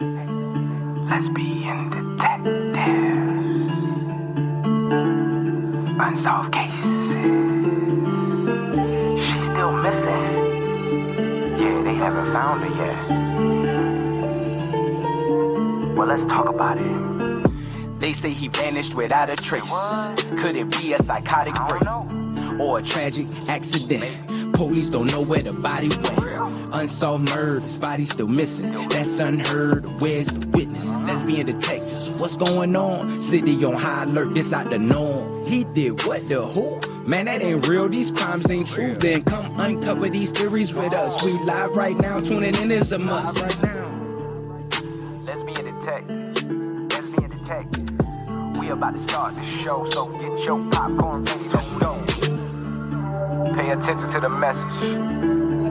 Lesbian Detectives. Unsolved cases. She's still missing. Yeah, they haven't found her yet. Well, let's talk about it. They say he vanished without a trace. Could it be a psychotic break or a tragic accident? Police don't know where the body went. Unsolved murders, body still missing. That's unheard. Where's the witness? Lesbian detectives, what's going on? City on high alert, this out the norm. He did what, the who? Man, that ain't real, these crimes ain't true. Then come uncover these theories with us. We live right now, tuning in is a must. Lesbian Detectives. Lesbian Detectives. We about to start the show, so get your popcorn ready to go. Pay attention to the message.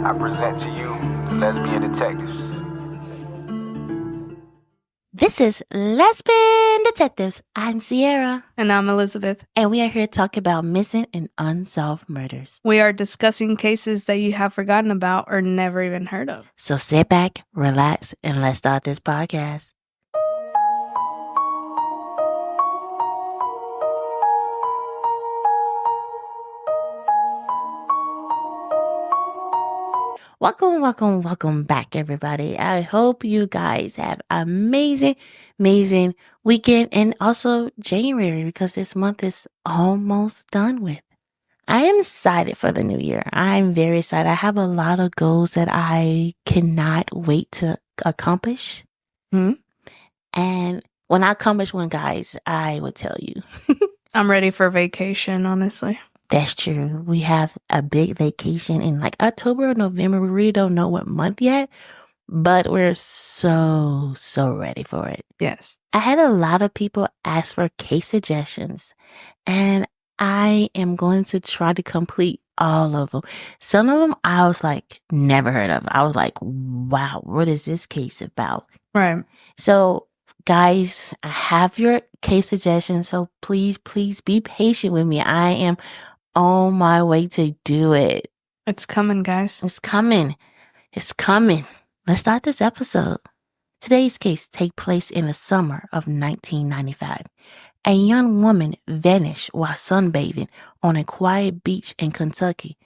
I present to you the Lesbian Detectives. This is Lesbian Detectives. I'm Sierra. And I'm Elizabeth. And we are here to talk about missing and unsolved murders. We are discussing cases that you have forgotten about or never even heard of. So sit back, relax, and let's start this podcast. Welcome back, everybody. I hope you guys have amazing weekend and also January, because this month is almost done with. I am excited for the new year. I'm very excited. I have a lot of goals that I cannot wait to accomplish. And when I accomplish one, guys, I will tell you. I'm ready for vacation, honestly. That's true. We have a big vacation in like October or November. We really don't know what month yet, but we're so ready for it. Yes. I had a lot of people ask for case suggestions, and I am going to try to complete all of them. Some of them I was like, never heard of. I was like, wow, what is this case about? Right. So guys, I have your case suggestions, so please be patient with me. I am on my way to do it. It's coming, guys. It's coming. Let's start this episode. Today's case takes place in the summer of 1995. A young woman vanished while sunbathing on a quiet beach in Kentucky,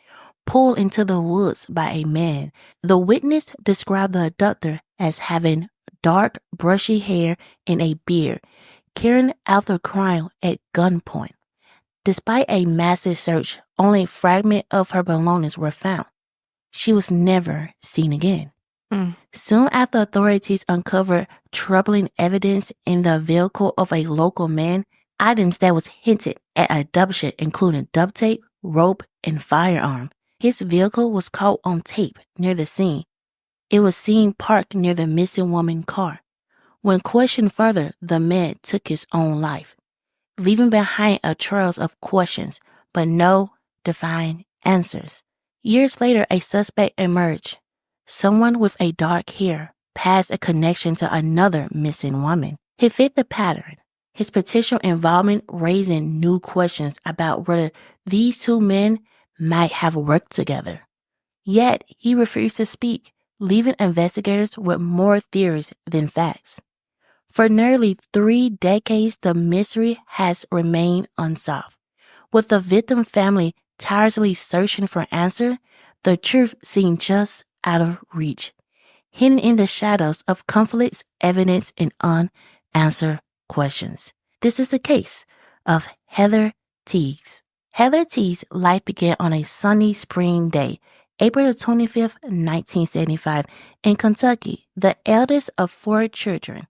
pulled into the woods by a man. The witness described the abductor as having dark, brushy hair and a beard, carrying out the crime at gunpoint. Despite a massive search, only a fragment of her belongings were found. She was never seen again. Soon after authorities uncovered troubling evidence in the vehicle of a local man, items that was hinted at abduction, including duct tape, rope, and firearm. His vehicle was caught on tape near the scene. It was seen parked near the missing woman's car. When questioned further, the man took his own life, leaving behind a trail of questions, but no defined answers. Years later, a suspect emerged. Someone with a dark hair passed a connection to another missing woman. He fit the pattern, his potential involvement raising new questions about whether these two men might have worked together. Yet, he refused to speak, leaving investigators with more theories than facts. For nearly 3 decades, the mystery has remained unsolved. With the victim family tirelessly searching for answers, the truth seemed just out of reach, hidden in the shadows of conflicts, evidence, and unanswered questions. This is the case of Heather Teague. Heather Teague's life began on a sunny spring day, April 25th, 1975, in Kentucky, the eldest of 4 children.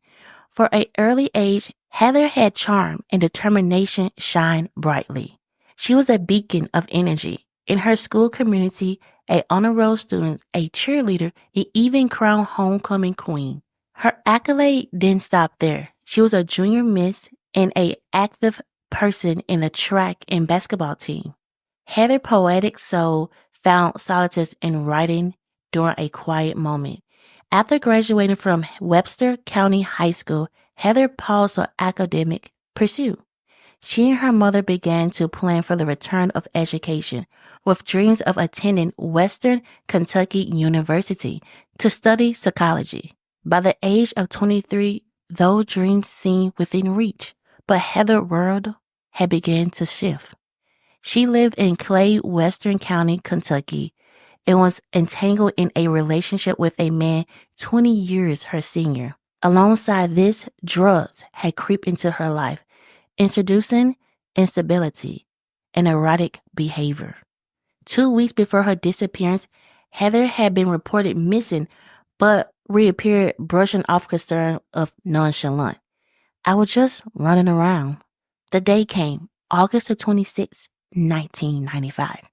For an early age, Heather had charm and determination shine brightly. She was a beacon of energy. In her school community, an honor roll student, a cheerleader, and even crowned homecoming queen. Her accolade didn't stop there. She was a junior miss and an active person in the track and basketball team. Heather's poetic soul found solace in writing during a quiet moment. After graduating from Webster County High School, Heather paused her academic pursuit. She and her mother began to plan for the return of education, with dreams of attending Western Kentucky University to study psychology. By the age of 23, though dreams seemed within reach, but Heather's world had begun to shift. She lived in Clay, Western County, Kentucky, and was entangled in a relationship with a man 20 years her senior. Alongside this, drugs had creeped into her life, introducing instability and erratic behavior. 2 weeks before her disappearance, Heather had been reported missing, but reappeared brushing off concern of nonchalant. I was just running around. The day came, August the 26th, 1995.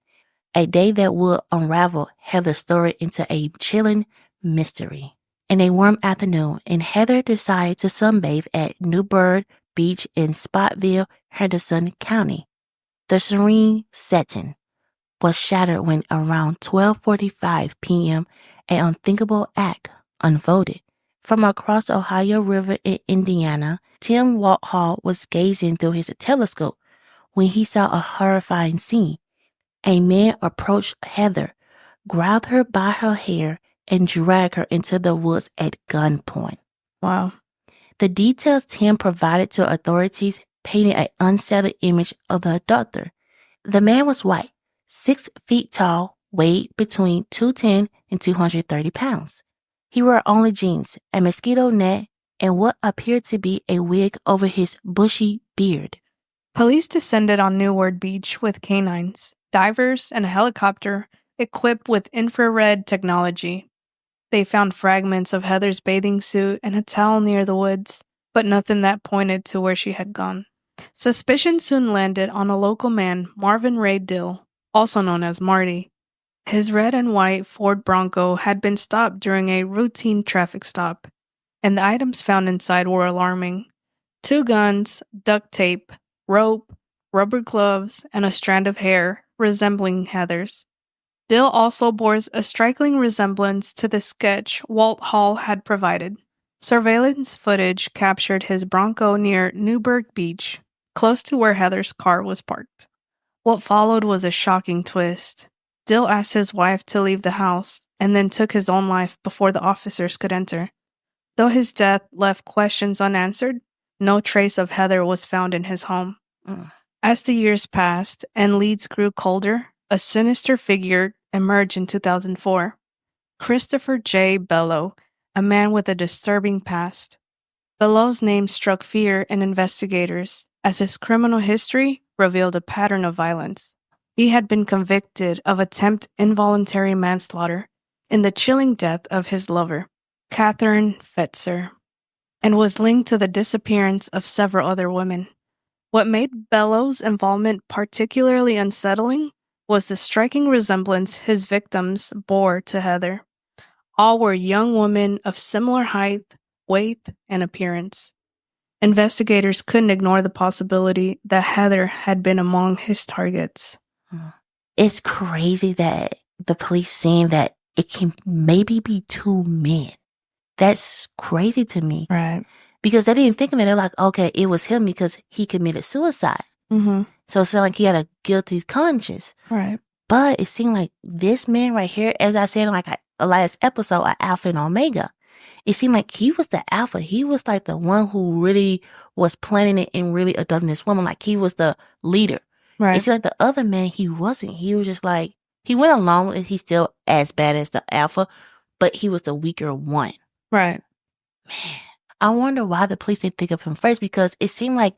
A day that would unravel Heather's story into a chilling mystery. In a warm afternoon, Heather decided to sunbathe at Newburgh Beach in Spotsville, Henderson County. The serene setting was shattered when around 12:45 p.m. an unthinkable act unfolded. From across the Ohio River in Indiana, Tim Walthall was gazing through his telescope when he saw a horrifying scene. A man approached Heather, grabbed her by her hair, and dragged her into the woods at gunpoint. Wow. The details Tim provided to authorities painted an unsettling image of the abductor. The man was white, 6 feet tall, weighed between 210 and 230 pounds. He wore only jeans, a mosquito net, and what appeared to be a wig over his bushy beard. Police descended on Newburgh Beach with canines, divers, and a helicopter equipped with infrared technology. They found fragments of Heather's bathing suit and a towel near the woods, but nothing that pointed to where she had gone. Suspicion soon landed on a local man, Marvin Ray Dill, also known as Marty. His red and white Ford Bronco had been stopped during a routine traffic stop, and the items found inside were alarming. 2 guns, duct tape, rope, rubber gloves, and a strand of hair resembling Heather's. Dill also bore a striking resemblance to the sketch Walthall had provided. Surveillance footage captured his Bronco near Newburgh Beach, close to where Heather's car was parked. What followed was a shocking twist. Dill asked his wife to leave the house and then took his own life before the officers could enter. Though his death left questions unanswered, no trace of Heather was found in his home. As the years passed and leads grew colder, a sinister figure emerged in 2004. Christopher J. Bellow, a man with a disturbing past. Bellow's name struck fear in investigators as his criminal history revealed a pattern of violence. He had been convicted of attempted involuntary manslaughter in the chilling death of his lover, Catherine Fetzer, and was linked to the disappearance of several other women. What made Bellow's involvement particularly unsettling was the striking resemblance his victims bore to Heather. All were young women of similar height, weight, and appearance. Investigators couldn't ignore the possibility that Heather had been among his targets. It's crazy that the police saying that it can maybe be 2 men. That's crazy to me. Right. Because they didn't think of it. They're like, okay, it was him because he committed suicide. Mm-hmm. So it sounded like he had a guilty conscience. Right. But it seemed like this man right here, as I said in like a last episode, an alpha and omega. It seemed like he was the alpha. He was like the one who really was planning it and really abducting this woman. Like he was the leader. Right. It seemed like the other man, he wasn't. He was just like, he went along with it. He's still as bad as the alpha, but he was the weaker one. Right. Man, I wonder why the police didn't think of him first, because it seemed like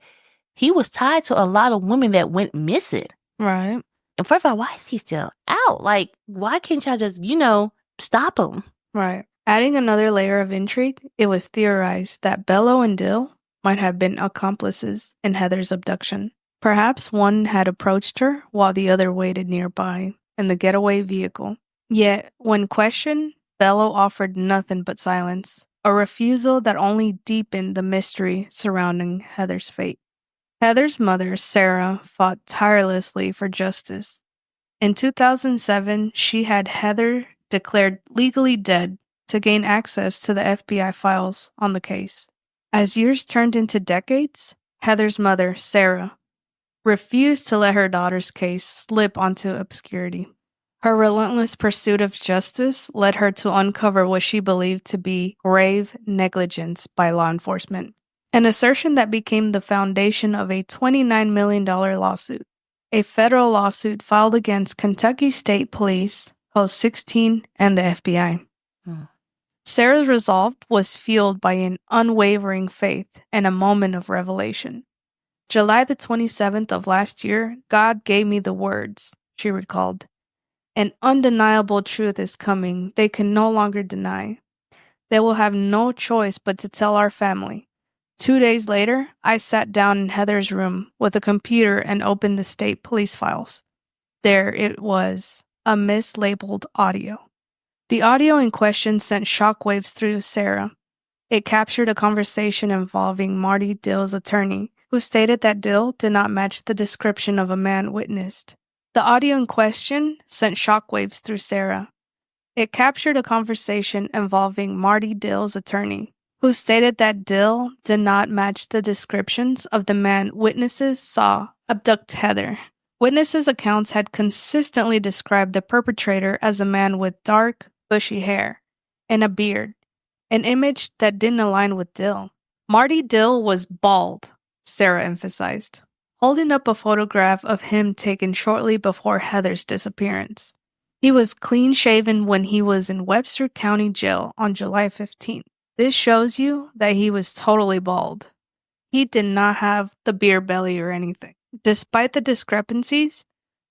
he was tied to a lot of women that went missing. Right. And first of all, why is he still out? Like, why can't y'all just, stop him? Right. Adding another layer of intrigue, it was theorized that Bellow and Dill might have been accomplices in Heather's abduction. Perhaps one had approached her while the other waited nearby in the getaway vehicle. Yet, when questioned, Bellow offered nothing but silence, a refusal that only deepened the mystery surrounding Heather's fate. Heather's mother, Sarah, fought tirelessly for justice. In 2007, she had Heather declared legally dead to gain access to the FBI files on the case. As years turned into decades, Heather's mother, Sarah, refused to let her daughter's case slip onto obscurity. Her relentless pursuit of justice led her to uncover what she believed to be grave negligence by law enforcement, an assertion that became the foundation of a $29 million lawsuit, a federal lawsuit filed against Kentucky State Police, Post 16, and the FBI. Sarah's resolve was fueled by an unwavering faith and a moment of revelation. July the 27th of last year, God gave me the words, she recalled. An undeniable truth is coming they can no longer deny. They will have no choice but to tell our family. 2 days later, I sat down in Heather's room with a computer and opened the state police files. There it was, a mislabeled audio. The audio in question sent shockwaves through Sarah. It captured a conversation involving Marty Dill's attorney, who stated that Dill did not match the description of a man witnessed. The audio in question sent shockwaves through Sarah. It captured a conversation involving Marty Dill's attorney, who stated that Dill did not match the descriptions of the man witnesses saw abduct Heather. Witnesses' accounts had consistently described the perpetrator as a man with dark, bushy hair and a beard, an image that didn't align with Dill. Marty Dill was bald, Sarah emphasized, holding up a photograph of him taken shortly before Heather's disappearance. He was clean-shaven when he was in Webster County Jail on July 15th. This shows you that he was totally bald. He did not have the beer belly or anything. Despite the discrepancies,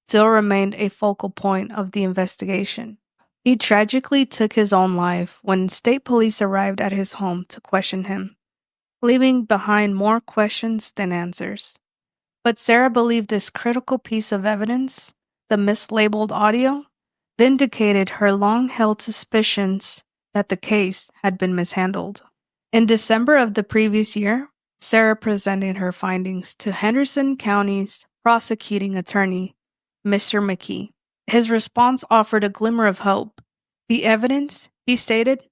Dill remained a focal point of the investigation. He tragically took his own life when state police arrived at his home to question him, leaving behind more questions than answers. But Sarah believed this critical piece of evidence, the mislabeled audio, vindicated her long-held suspicions that the case had been mishandled. In December of the previous year, Sarah presented her findings to Henderson County's prosecuting attorney, Mr. McKee. His response offered a glimmer of hope. The evidence, he stated,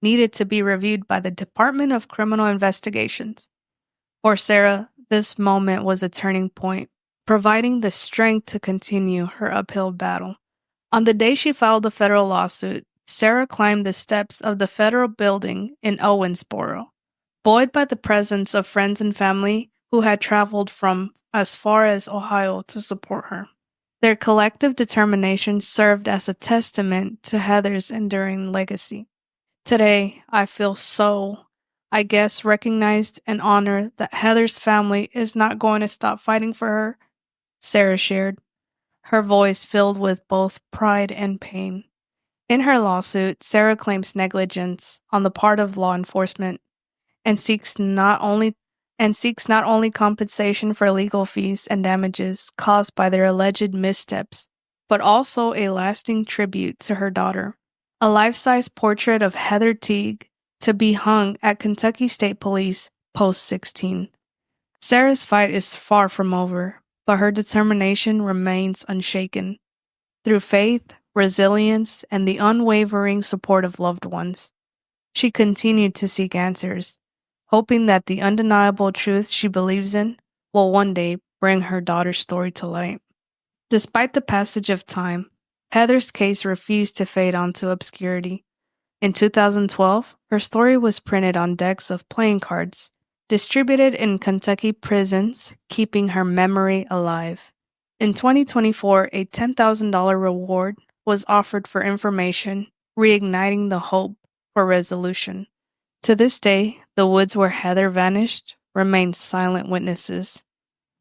needed to be reviewed by the Department of Criminal Investigations. For Sarah, this moment was a turning point, providing the strength to continue her uphill battle. On the day she filed the federal lawsuit, Sarah climbed the steps of the federal building in Owensboro, buoyed by the presence of friends and family who had traveled from as far as Ohio to support her. Their collective determination served as a testament to Heather's enduring legacy. Today, I feel so, recognized and honored that Heather's family is not going to stop fighting for her, Sarah shared, her voice filled with both pride and pain. In her lawsuit, Sarah claims negligence on the part of law enforcement and seeks not only compensation for legal fees and damages caused by their alleged missteps, but also a lasting tribute to her daughter. A life-size portrait of Heather Teague to be hung at Kentucky State Police, Post 16. Sarah's fight is far from over, but her determination remains unshaken. Through faith, resilience, and the unwavering support of loved ones, she continued to seek answers, hoping that the undeniable truth she believes in will one day bring her daughter's story to light. Despite the passage of time, Heather's case refused to fade onto obscurity. In 2012, her story was printed on decks of playing cards, distributed in Kentucky prisons, keeping her memory alive. In 2024, a $10,000 reward was offered for information, reigniting the hope for resolution. To this day, the woods where Heather vanished remain silent witnesses.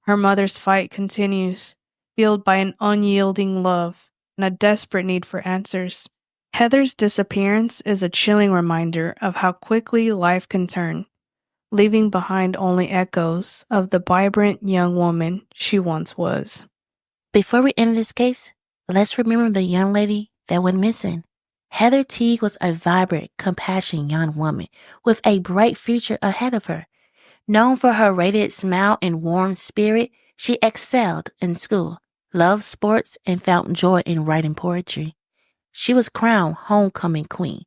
Her mother's fight continues, fueled by an unyielding love and a desperate need for answers. Heather's disappearance is a chilling reminder of how quickly life can turn, leaving behind only echoes of the vibrant young woman she once was. Before we end this case, let's remember the young lady that went missing. Heather Teague was a vibrant, compassionate young woman with a bright future ahead of her. Known for her radiant smile and warm spirit, she excelled in school, loved sports, and found joy in writing poetry. She was crowned homecoming queen,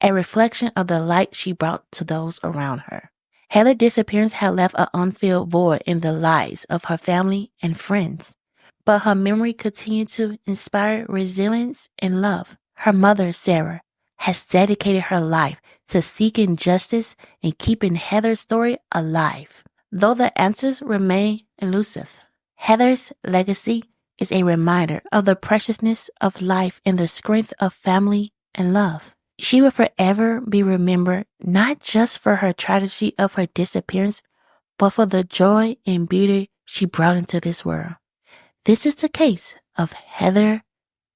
a reflection of the light she brought to those around her. Heather's disappearance had left an unfilled void in the lives of her family and friends. but her memory continued to inspire resilience and love. Her mother, Sarah, has dedicated her life to seeking justice and keeping Heather's story alive. Though the answers remain elusive, Heather's legacy is a reminder of the preciousness of life and the strength of family and love. She will forever be remembered not just for her tragedy of her disappearance, but for the joy and beauty she brought into this world. This is the case of Heather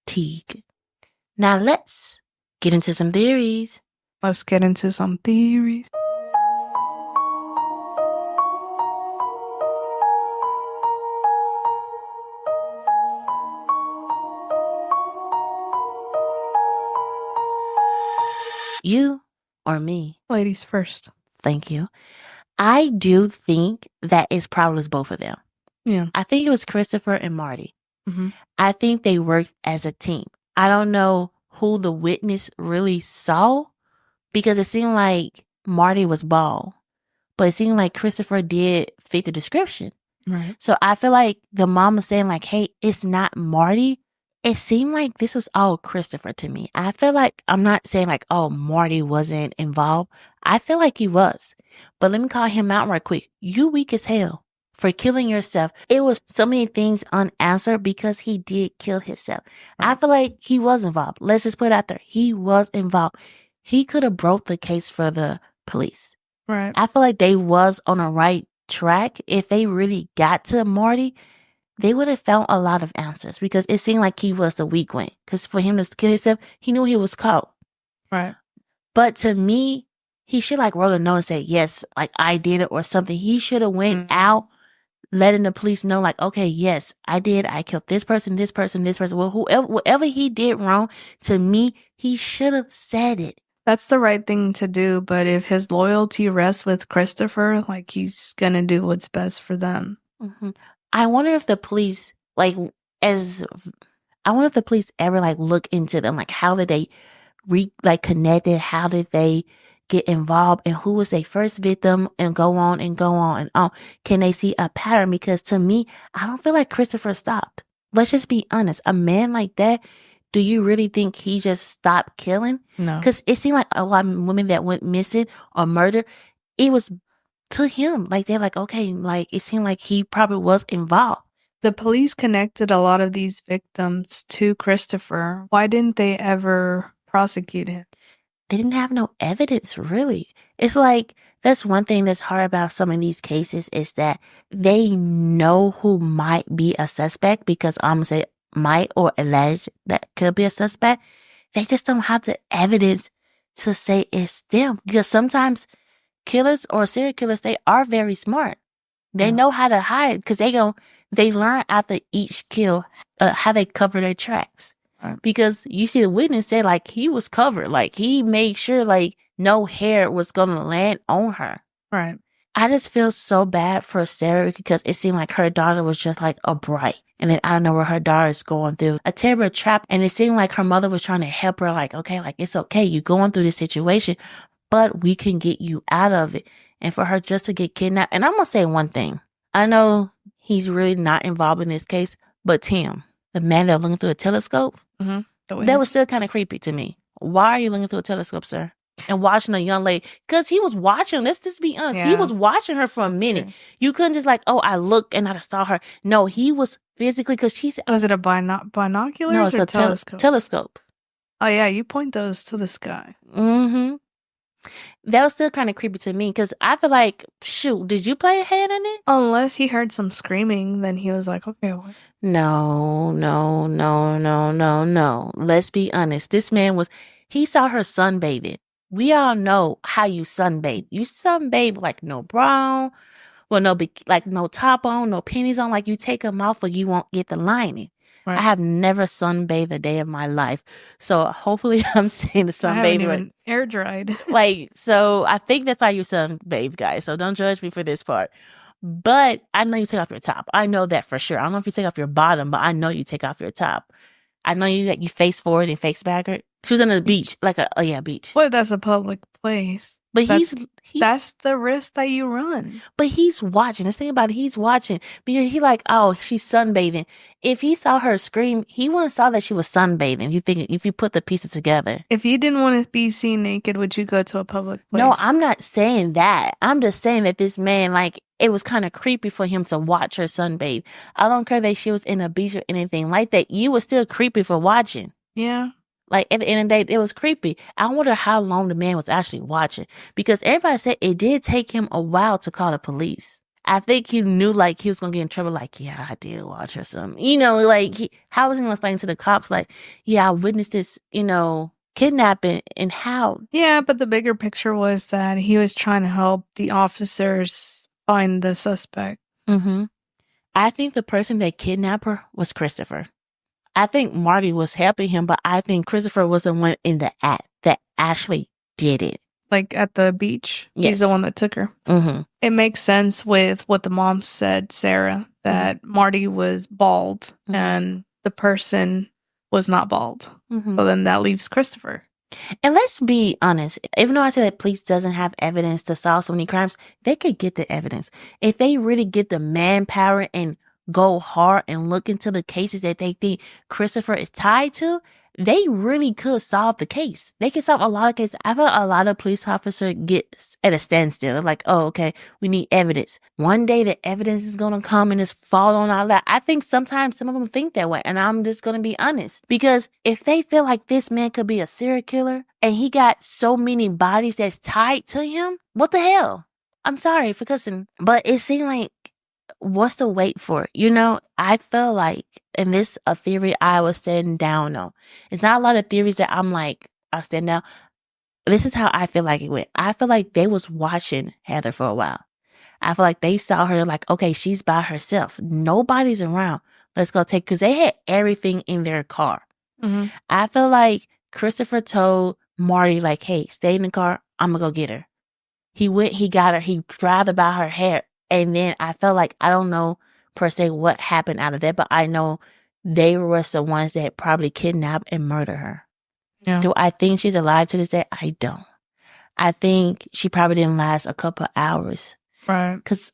Teague. Now let's get into some theories. Let's get into some theories. You or me? Ladies first. Thank you. I do think that it's probably both of them. Yeah. I think it was Christopher and Marty. Mm-hmm. I think they worked as a team. I don't know who the witness really saw because it seemed like Marty was bald, but it seemed like Christopher did fit the description. Right. So I feel like the mom was saying like, hey, it's not Marty. It seemed like this was all Christopher to me. I feel like, I'm not saying like, oh, Marty wasn't involved. I feel like he was. But let me call him out right quick. You weak as hell for killing yourself. It was so many things unanswered because he did kill himself. Right. I feel like he was involved. Let's just put it out there. He was involved. He could have broke the case for the police. Right. I feel like they was on the right track. If they really got to Marty, they would have found a lot of answers because it seemed like he was the weak one. Because for him to kill himself, he knew he was caught. Right. But to me, he should like wrote a note and say, yes, like I did it or something. He should have went out letting the police know like, okay, yes, I did. I killed this person, this person, this person. Well, whatever he did wrong, to me, he should have said it. That's the right thing to do. But if his loyalty rests with Christopher, like he's going to do what's best for them. Mm-hmm. I wonder if the police, ever like look into them, like how did they connected? How did they get involved and who was their first victim and go on and go on and on? Can they see a pattern? Because to me, I don't feel like Christopher stopped. Let's just be honest. A man like that, do you really think he just stopped killing? No. Because it seemed like a lot of women that went missing or murdered, it was to him. Like they're like, okay, like it seemed like he probably was involved. The police connected a lot of these victims to Christopher. Why didn't they ever prosecute him? They didn't have no evidence, really. It's like, that's one thing that's hard about some of these cases is that they know who might be a suspect because I'm going to say might or alleged that could be a suspect. They just don't have the evidence to say it's them. Because sometimes killers or serial killers, they are very smart. They know how to hide because they learn after each kill how they cover their tracks. Right. Because you see the witness say like he was covered, like he made sure like no hair was gonna land on her. Right. I just feel so bad for Sarah because it seemed like her daughter was just like a bright. And then I don't know where her daughter is going through a terrible trap. And it seemed like her mother was trying to help her like, okay, like it's okay. You're going through this situation, but we can get you out of it. And for her just to get kidnapped. And I'm going to say one thing. I know he's really not involved in this case, but Tim, the man that was looking through a telescope, that was still kind of creepy to me. Why are you looking through a telescope, sir? And watching a young lady? Because he was watching, let's just be honest. Yeah. He was watching her for a minute. Okay. You couldn't just like, oh, I looked and I saw her. No, he was physically, because she said. Was it a binoculars no, it's or a telescope? Telescope. Oh, yeah, you point those to the sky. Mm-hmm. That was still kind of creepy to me because I feel like, shoot, did you play a hand in it? Unless he heard some screaming, then he was like, okay. What? No. Let's be honest. This man he saw her sunbathing. We all know how you sunbathe. You sunbathe like no bra, well, no top on, no panties on, like you take them off or you won't get the lining. Right. I have never sunbathed a day of my life. So hopefully I'm saying the sunbathe. I haven't even air dried. So I think that's how you sunbathe, guys. So don't judge me for this part. But I know you take off your top. I know that for sure. I don't know if you take off your bottom, but I know you take off your top. I know you face forward and face backward. She was on the beach, beach. Well, that's a public place. But that's the risk that you run. But he's watching. Let's think about it. He's watching because he like, oh, she's sunbathing. If he saw her scream, he wouldn't saw that she was sunbathing. If you put the pieces together. If you didn't want to be seen naked, would you go to a public place? No, I'm not saying that. I'm just saying that this man, like, it was kind of creepy for him to watch her sunbathe. I don't care that she was in a beach or anything like that. You were still creepy for watching. Yeah. Like, at the end of the day, it was creepy. I wonder how long the man was actually watching. Because everybody said it did take him a while to call the police. I think he knew, like, he was going to get in trouble. Like, yeah, I did watch her something. You know, like, how was he going to explain to the cops? Like, yeah, I witnessed this, kidnapping and how. Yeah, but the bigger picture was that he was trying to help the officers find the suspect. Mm-hmm. I think the person that kidnapped her was Christopher. I think Marty was helping him, but I think Christopher was the one in the act that actually did it. Like at the beach? Yes. He's the one that took her. Mm-hmm. It makes sense with what the mom said, Sarah, that Marty was bald and the person was not bald. Mm-hmm. So then that leaves Christopher. And let's be honest, even though I said that police doesn't have evidence to solve so many crimes, they could get the evidence. If they really get the manpower and go hard and look into the cases that they think Christopher is tied to, they really could solve the case. They could solve a lot of cases. I feel like a lot of police officers get at a standstill. They're like, oh, okay, we need evidence. One day the evidence is going to come and just fall on our lap. I think sometimes some of them think that way. And I'm just going to be honest. Because if they feel like this man could be a serial killer and he got so many bodies that's tied to him, what the hell? I'm sorry for cussing. But it seemed like, what's the wait for? I feel like, and this a theory I was standing down on. It's not a lot of theories that I'm like, I'll stand down. This is how I feel like it went. I feel like they was watching Heather for a while. I feel like they saw her like, okay, she's by herself. Nobody's around. Let's go because they had everything in their car. Mm-hmm. I feel like Christopher told Marty like, hey, stay in the car. I'm going to go get her. He went, he got her. He grabbed her by her hair. And then I felt like, I don't know per se what happened out of that, but I know they were the ones that probably kidnapped and murdered her. Yeah. Do I think she's alive to this day? I don't. I think she probably didn't last a couple hours. Right. Because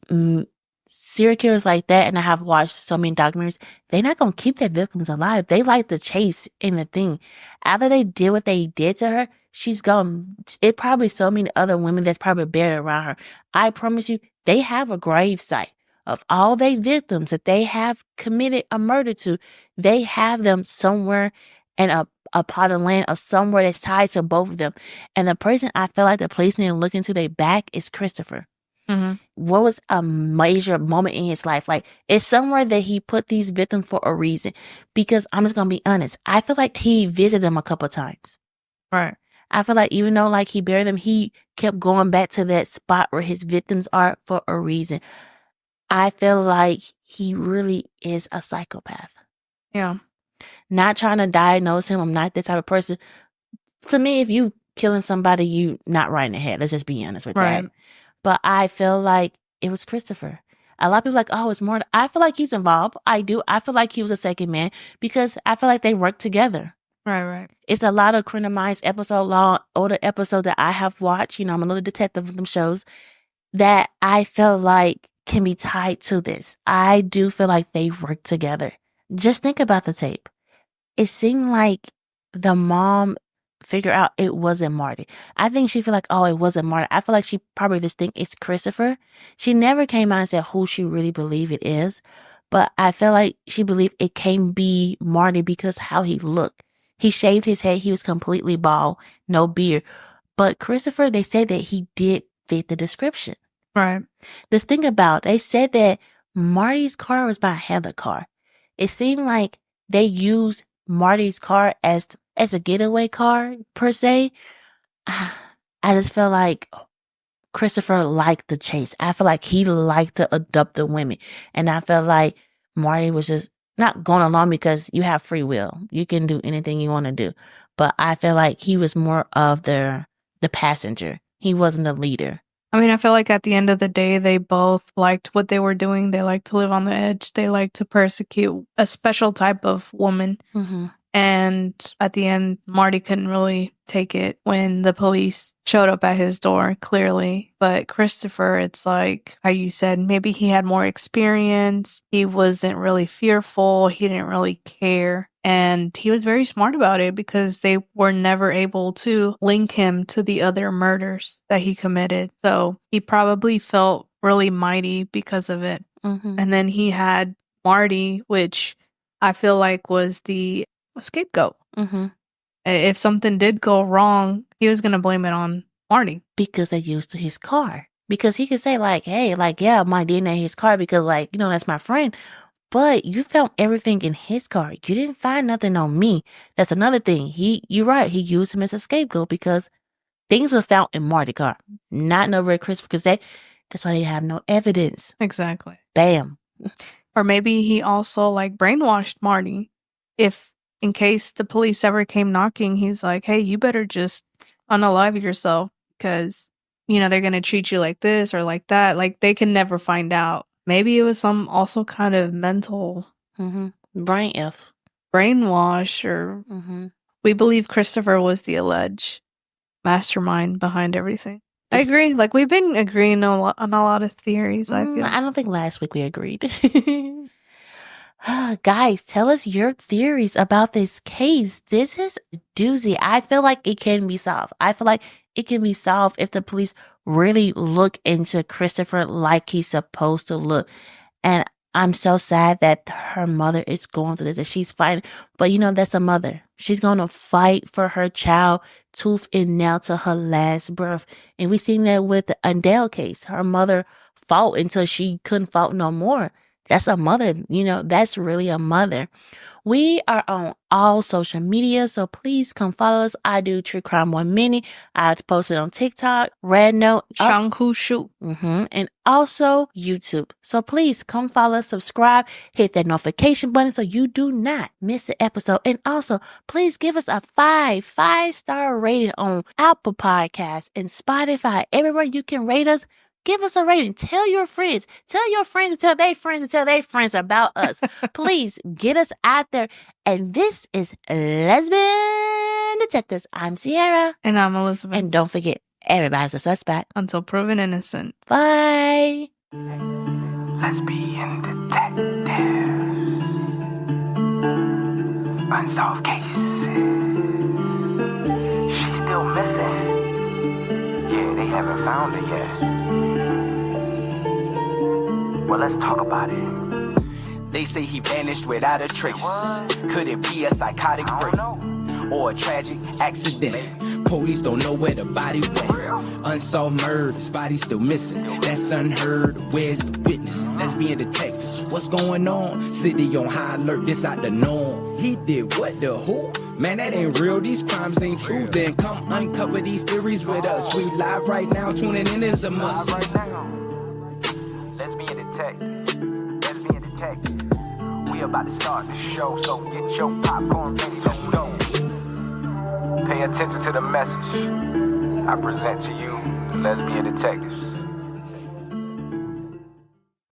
serial killers like that, and I have watched so many documentaries, they're not going to keep their victims alive. They like the chase and the thing. After they did what they did to her, she's gone. It probably so many other women that's probably buried around her. I promise you, they have a grave site of all their victims that they have committed a murder to. They have them somewhere in a plot of land or somewhere that's tied to both of them. And the person I feel like the police need to look into their back is Christopher. Mm-hmm. What was a major moment in his life? Like, it's somewhere that he put these victims for a reason. Because I'm just going to be honest. I feel like he visited them a couple of times. Right. I feel like even though like he buried them, he kept going back to that spot where his victims are for a reason. I feel like he really is a psychopath. Yeah. Not trying to diagnose him. I'm not that type of person. To me, if you killing somebody, you not right in the head. Let's just be honest with that. But I feel like it was Christopher. A lot of people are like, oh, it's more. I feel like he's involved. I do. I feel like he was a second man because I feel like they worked together. Right. It's a lot of criminalized older episode that I have watched. I'm a little detective of them shows that I feel like can be tied to this. I do feel like they work together. Just think about the tape. It seemed like the mom figured out it wasn't Marty. I think she feel like, oh, it wasn't Marty. I feel like she probably just think it's Christopher. She never came out and said who she really believe it is. But I feel like she believed it can be Marty because how he looked. He shaved his head. He was completely bald, no beard. But Christopher, they said that he did fit the description. Right. Just think about, they said that Marty's car was by Heather's car. It seemed like they used Marty's car as a getaway car, per se. I just feel like Christopher liked the chase. I feel like he liked to abduct the women. And I feel like Marty was just not going along because you have free will. You can do anything you want to do. But I feel like he was more of the passenger. He wasn't the leader. I mean, I feel like at the end of the day, they both liked what they were doing. They liked to live on the edge. They liked to persecute a special type of woman. Mm-hmm. And at the end, Marty couldn't really take it when the police showed up at his door, clearly. But Christopher, it's like how you said, maybe he had more experience. He wasn't really fearful. He didn't really care. And he was very smart about it because they were never able to link him to the other murders that he committed. So he probably felt really mighty because of it. Mm-hmm. And then he had Marty, which I feel like was the scapegoat. Mm-hmm. If something did go wrong, he was going to blame it on Marty. Because they used his car. Because he could say, like, hey, like, yeah, my DNA in his car because, like, you know, that's my friend. But you found everything in his car. You didn't find nothing on me. That's another thing. You're right. He used him as a scapegoat because things were found in Marty's car. Not nowhere Christopher, because that's why they have no evidence. Exactly. Bam. Or maybe he also, like, brainwashed Marty. If, in case the police ever came knocking, he's like, hey, you better just unalive yourself because, you know, they're going to treat you like this or like that. Like, they can never find out. Maybe it was some also kind of mental brainwash or we believe Christopher was the alleged mastermind behind everything. I agree. Like, we've been agreeing on a lot of theories, I feel. I don't think last week we agreed. Guys, tell us your theories about this case. This is a doozy. I feel like it can be solved. I feel like it can be solved if the police really look into Christopher like he's supposed to look. And I'm so sad that her mother is going through this, that she's fighting. But you know, that's a mother. She's going to fight for her child tooth and nail to her last breath. And we seen that with the Undale case. Her mother fought until she couldn't fight no more. That's a mother, you know, that's really a mother. We are on all social media, so please come follow us. I do True Crime 1 Minute. I post it on TikTok, Red Note, Shanghu, and also YouTube. So please come follow us, subscribe, hit that notification button so you do not miss an episode. And also, please give us a 5-star rating on Apple Podcasts and Spotify. Everywhere you can rate us. Give us a rating. Tell your friends. Tell your friends to tell their friends to tell their friends about us. Please get us out there. And this is Lesbian Detectives. I'm Sierra. And I'm Elizabeth. And don't forget, everybody's a suspect. Until proven innocent. Bye. Lesbian Detectives. Unsolved cases. She's still missing. Yeah, they haven't found her yet. Well, let's talk about it. They say he vanished without a trace. Could it be a psychotic break or a tragic accident? Police don't know where the body went. Unsolved murders, body still missing. That's unheard. Where's the witness? Lesbian detectives, what's going on? City on high alert, this out the norm. He did what the who? Man, that ain't real. These crimes ain't true. Then come uncover these theories with us. We live right now. Tuning in is a must. Lesbian Detectives. We about to start the show, so get your popcorn ready to go. Pay attention to the message I present to you, the Lesbian Detectives.